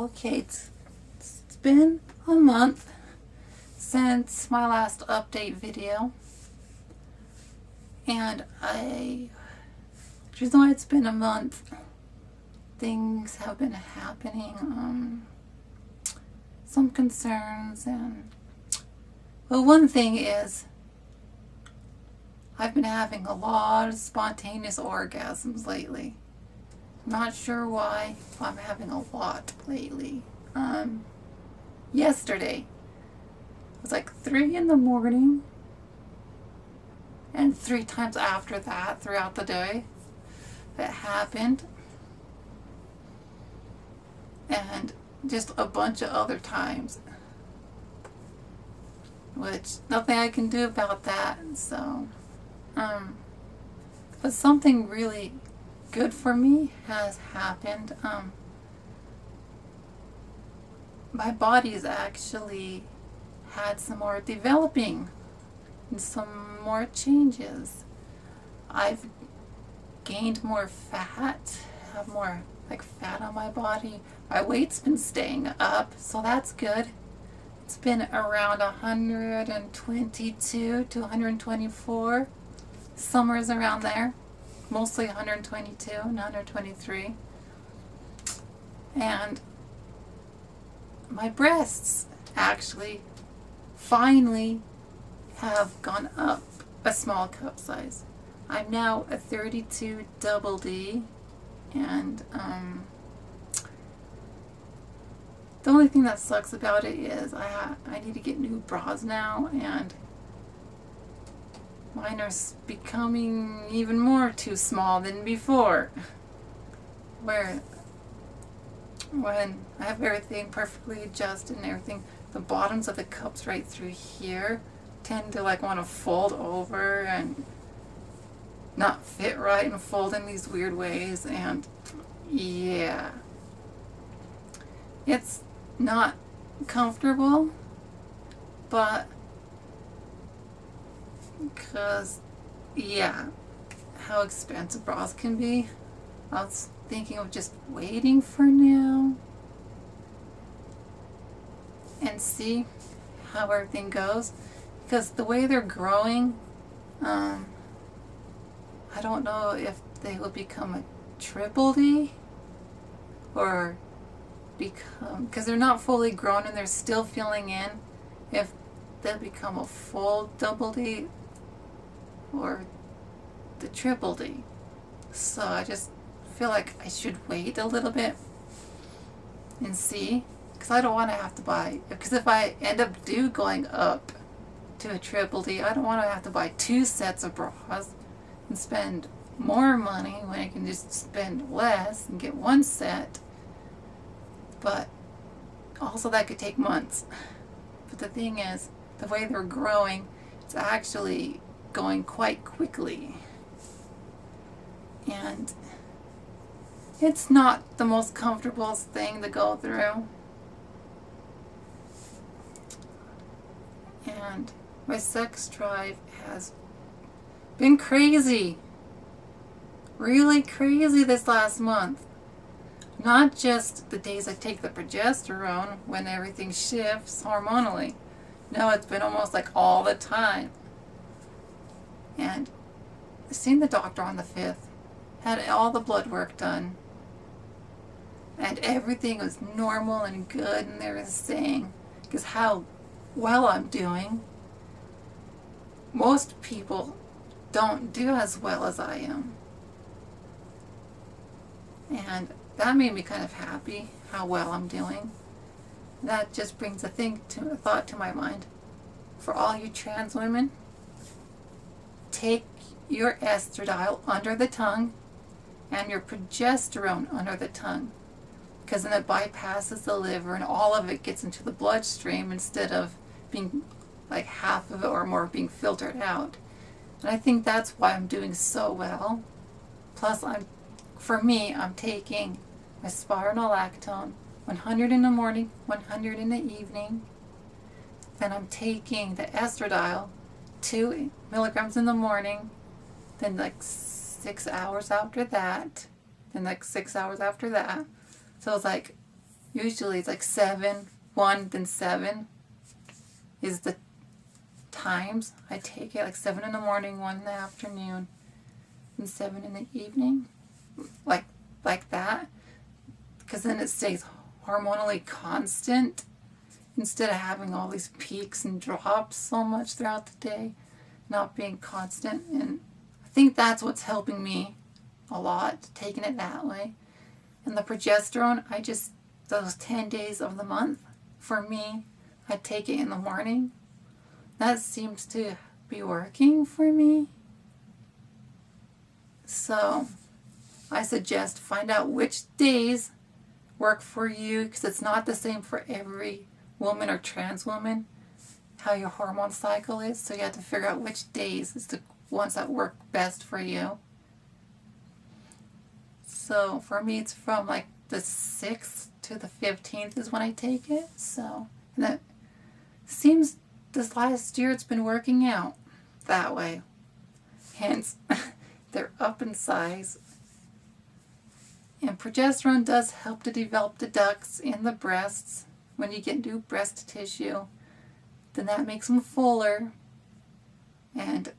Okay, it's been a month since my last update video, and the reason why it's been a month, things have been happening, some concerns, and well, one thing is I've been having a lot of spontaneous orgasms lately. Not sure why, but I'm having a lot lately. Yesterday, it was like 3 in the morning, and 3 times after that throughout the day, it happened. And just a bunch of other times, which nothing I can do about that. So, but something really good for me has happened. My body's actually had some more developing and some more changes. I've gained more fat, have more fat on my body. My weight's been staying up, so that's good. It's been around 122 to 124, somewhere's around there. Mostly 122 and 123. And my breasts actually finally have gone up a small cup size. I'm now a 32 double D, and the only thing that sucks about it is I need to get new bras now, and mine are becoming even more too small than before. Where when I have everything perfectly adjusted and everything, the bottoms of the cups right through here tend to want to fold over and not fit right and fold in these weird ways, and yeah, it's not comfortable, but because, yeah, how expensive bras can be, I was thinking of just waiting for now and see how everything goes, because the way they're growing, I don't know if they will become a triple D or become, because they're not fully grown and they're still filling in, if they'll become a full double D or the triple D. So I just feel like I should wait a little bit and see, because I don't want to have to buy, because if I end up going up to a triple D, I don't want to have to buy 2 sets of bras and spend more money when I can just spend less and get 1 set. But also that could take months. But the thing is, the way they're growing, it's actually going quite quickly, and it's not the most comfortable thing to go through. And my sex drive has been crazy, really crazy this last month. Not just the days I take the progesterone when everything shifts hormonally. No, it's been almost all the time. And I seen the doctor on the 5th, had all the blood work done, and everything was normal and good, and they were saying, because how well I'm doing, most people don't do as well as I am. And that made me kind of happy, how well I'm doing. That just brings a thought to my mind. For all you trans women, take your estradiol under the tongue and your progesterone under the tongue, because then it bypasses the liver and all of it gets into the bloodstream instead of being half of it or more being filtered out. And I think that's why I'm doing so well. Plus, for me, I'm taking my spironolactone, 100 in the morning, 100 in the evening. Then I'm taking the estradiol, 2 milligrams in the morning, then 6 hours after that, then 6 hours after that. So it's Usually it's like 7, 1, then 7 is the times I take it, like 7 in the morning, 1 in the afternoon, and 7 in the evening, like that, because then it stays hormonally constant instead of having all these peaks and drops so much throughout the day, not being constant. And I think that's what's helping me a lot, taking it that way. And the progesterone, those 10 days of the month, for me, I take it in the morning. That seems to be working for me. So I suggest find out which days work for you, because it's not the same for every woman or trans woman, how your hormone cycle is. So you have to figure out which days is the ones that work best for you. So for me, it's from like the 6th to the 15th is when I take it. So, and that seems this last year it's been working out that way. Hence, they're up in size. And progesterone does help to develop the ducts in the breasts. When you get new breast tissue, then that makes them fuller. And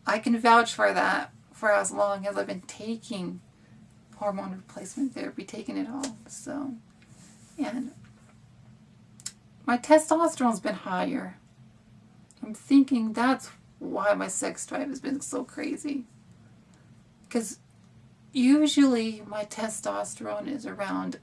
I can vouch for that for as long as I've been taking hormone replacement therapy, taking it all. So, and my testosterone's been higher. I'm thinking that's why my sex drive has been so crazy. Because usually my testosterone is around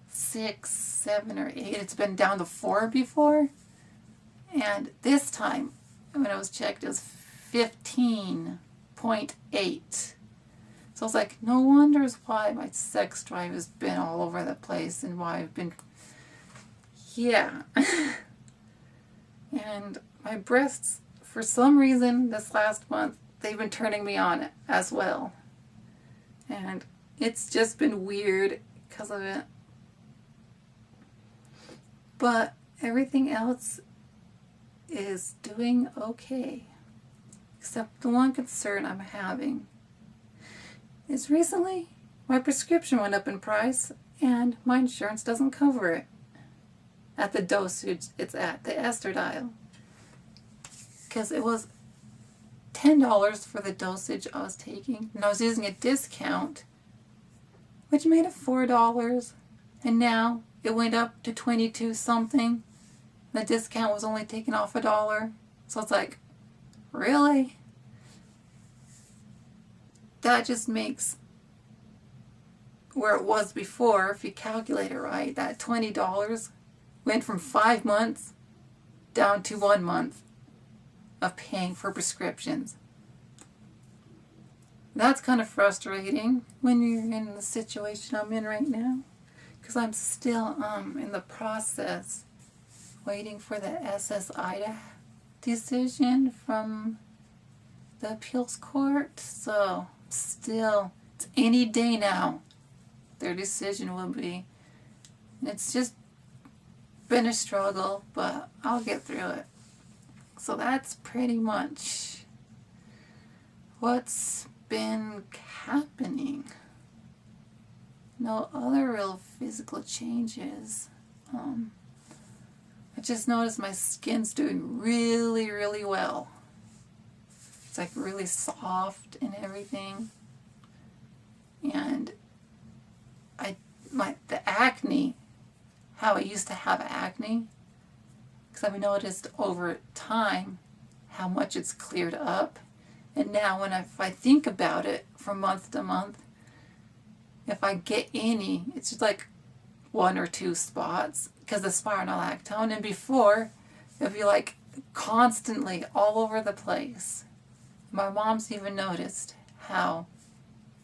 6, 7, or 8. It's been down to 4 before. And this time, when it was checked, it was 15.8. So it's like, no wonders why my sex drive has been all over the place and why I've been, yeah. And my breasts, for some reason, this last month, they've been turning me on as well. And it's just been weird because of it. But everything else is doing okay. Except the one concern I'm having is recently my prescription went up in price and my insurance doesn't cover it at the dosage it's at, the estradiol. Because it was $10 for the dosage I was taking, and I was using a discount, which made it $4, and now it went up to 22 something. The discount was only taking off $1. So it's like, really? That just makes where it was before, if you calculate it right, that $20 went from 5 months down to 1 month of paying for prescriptions. That's kind of frustrating when you're in the situation I'm in right now, because I'm still in the process waiting for the SSI decision from the appeals court. So still, it's any day now their decision will be. It's just been a struggle, but I'll get through it. So that's pretty much what's been happening. No other real physical changes. I just noticed my skin's doing really, really well. It's like really soft and everything. And the acne, how I used to have acne, because I've noticed over time how much it's cleared up. And now if I think about it from month to month, if I get any, it's just like 1 or 2 spots because of spironolactone. And before, it'd be like constantly all over the place. My mom's even noticed how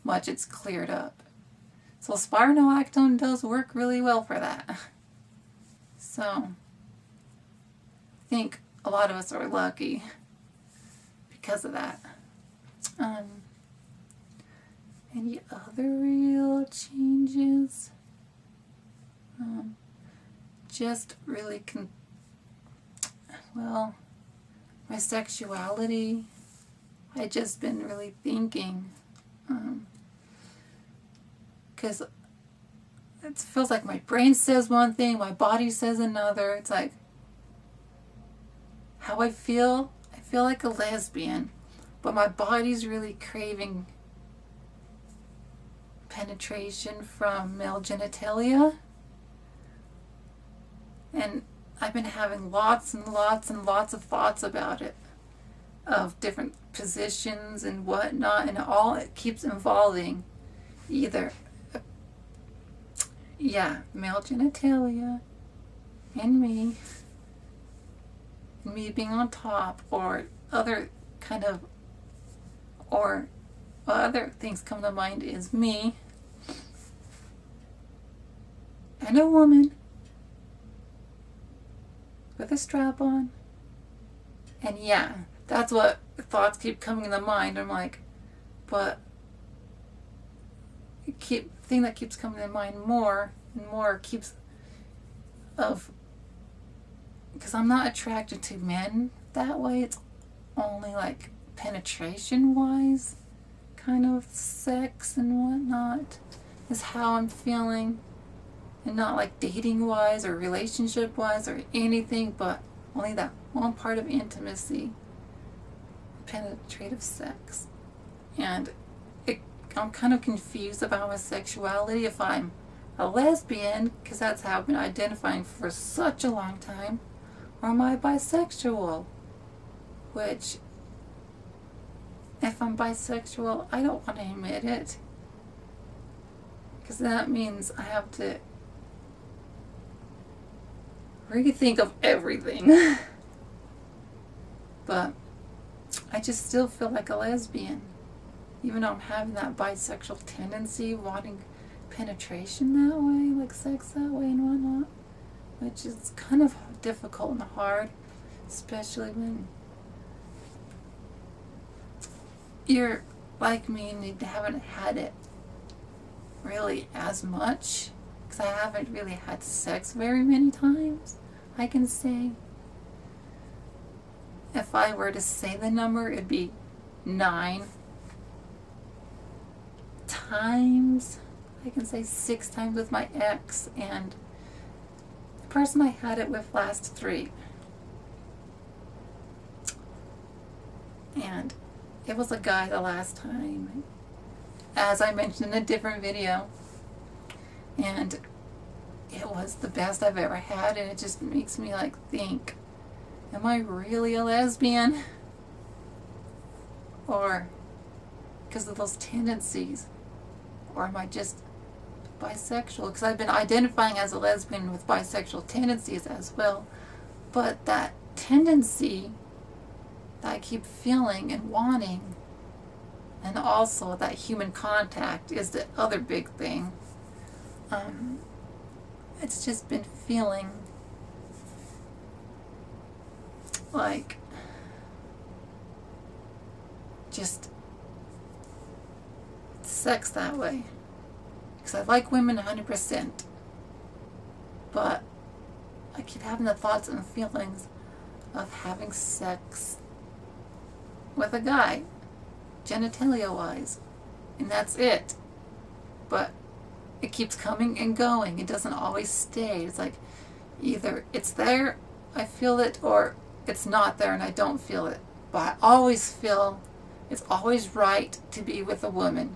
much it's cleared up. So spironolactone does work really well for that. So I think a lot of us are lucky because of that. Any other real changes? Just really, my sexuality, I just been really thinking, because it feels like my brain says one thing, my body says another. It's like how I feel like a lesbian, but my body's really craving penetration from male genitalia. And I've been having lots and lots and lots of thoughts about it, of different positions and whatnot, and it keeps involving either male genitalia and me being on top, or other things come to mind is me and a woman with a strap on. And that's what thoughts keep coming to mind. I'm like, but thing that keeps coming to mind more and more keeps of, because I'm not attracted to men that way. It's only like penetration wise kind of sex and whatnot is how I'm feeling, and not like dating wise or relationship wise or anything, but only that one part of intimacy, penetrative sex. And I'm kind of confused about my sexuality, if I'm a lesbian, because that's how I've been identifying for such a long time, or am I bisexual? Which, if I'm bisexual, I don't want to admit it, because that means I have to rethink of everything. But I just still feel like a lesbian, even though I'm having that bisexual tendency, wanting penetration that way, like sex that way and whatnot, which is kind of difficult and hard, especially when you're like me and you haven't had it really as much, because I haven't really had sex very many times. I can say, if I were to say the number, it'd be 9 times. I can say 6 times with my ex, and the person I had it with last 3. And it was a guy the last time, as I mentioned in a different video, and it was the best I've ever had, and it just makes me like think, am I really a lesbian? Or because of those tendencies, or am I just bisexual? Because I've been identifying as a lesbian with bisexual tendencies as well, but that tendency that I keep feeling and wanting, and also that human contact is the other big thing. It's just been feeling like just sex that way, because I like women 100%, but I keep having the thoughts and feelings of having sex with a guy, genitalia wise, and that's it. But it keeps coming and going. It doesn't always stay. It's like either it's there, I feel it, or it's not there and I don't feel it. But I always feel it's always right to be with a woman.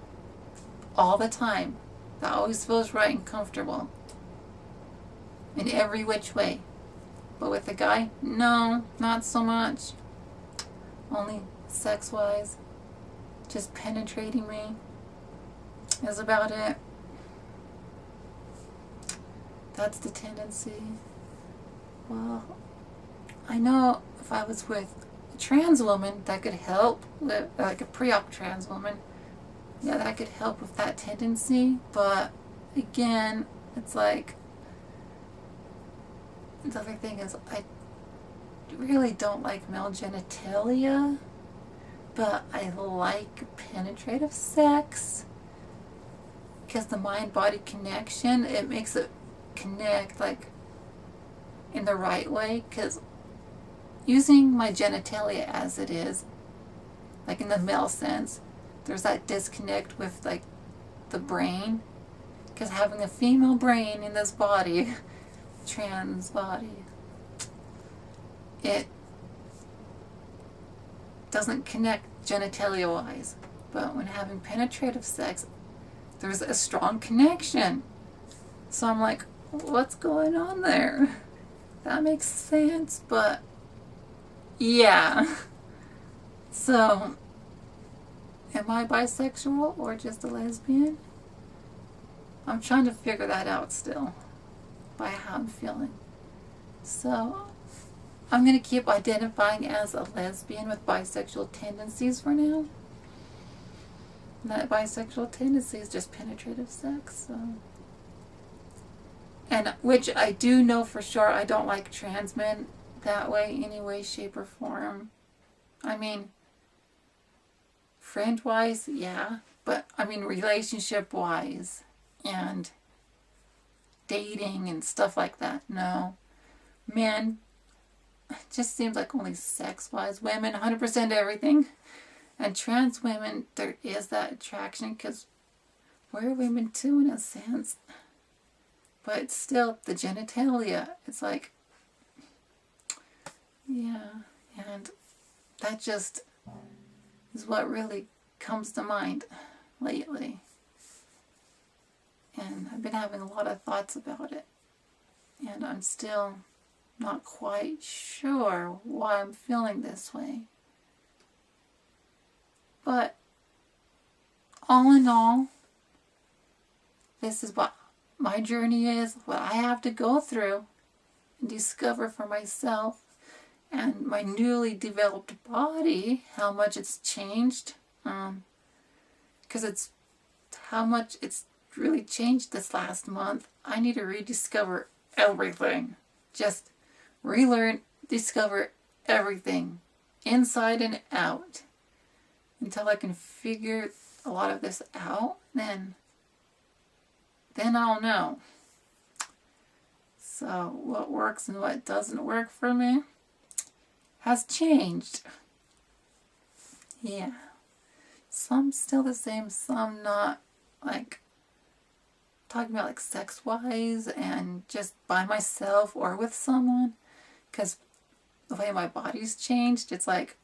All the time. That always feels right and comfortable. In every which way. But with a guy, no, not so much. Only sex-wise. Just penetrating me is about it. That's the tendency. Well, I know if I was with a trans woman, that could help, like a pre-op trans woman, yeah, that could help with that tendency. But again, it's like, the other thing is, I really don't like male genitalia, but I like penetrative sex, because the mind-body connection, it makes it connect like in the right way. Because using my genitalia as it is, like in the male sense, there's that disconnect with like the brain, Because having a female brain in this body, trans body, it doesn't connect genitalia-wise. But when having penetrative sex, there's a strong connection. So I'm like, what's going on there? That makes sense, but yeah. So, am I bisexual or just a lesbian? I'm trying to figure that out still, by how I'm feeling. So, I'm going to keep identifying as a lesbian with bisexual tendencies for now. And that bisexual tendency is just penetrative sex, so. And which I do know for sure I don't like trans men that way, any way, shape, or form. I mean, friend-wise, yeah. But, I mean, relationship-wise and dating and stuff like that, no. Men, it just seems like only sex-wise. Women, 100% everything. And trans women, there is that attraction because we're women too in a sense. But still, the genitalia, it's like, yeah. And that just is what really comes to mind lately. And I've been having a lot of thoughts about it. And I'm still not quite sure why I'm feeling this way. But all in all, this is what my journey is, what I have to go through and discover for myself. And my newly developed body, how much it's changed. Because it's how much it's really changed this last month. I need to rediscover everything. Just relearn, discover everything. Inside and out. Until I can figure a lot of this out, then I'll know. So what works and what doesn't work for me has changed. Yeah. Some still the same, some not. Like, talking about like sex-wise and just by myself or with someone. Because the way my body's changed, it's like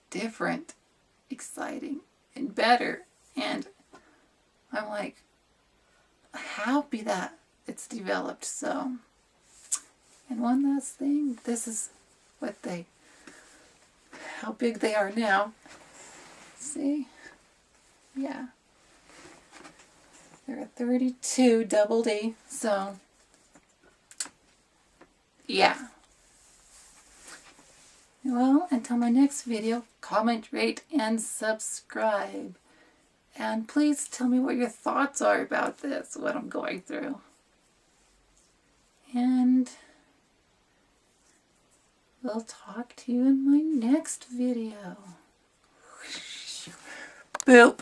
different, exciting, and better. And I'm like happy that it's developed so. And one last thing, this is what how big they are now. See? Yeah. They're a 32 double D, so yeah. Well, until my next video, comment, rate, and subscribe. And please tell me what your thoughts are about this, what I'm going through. And we'll talk to you in my next video. Boop.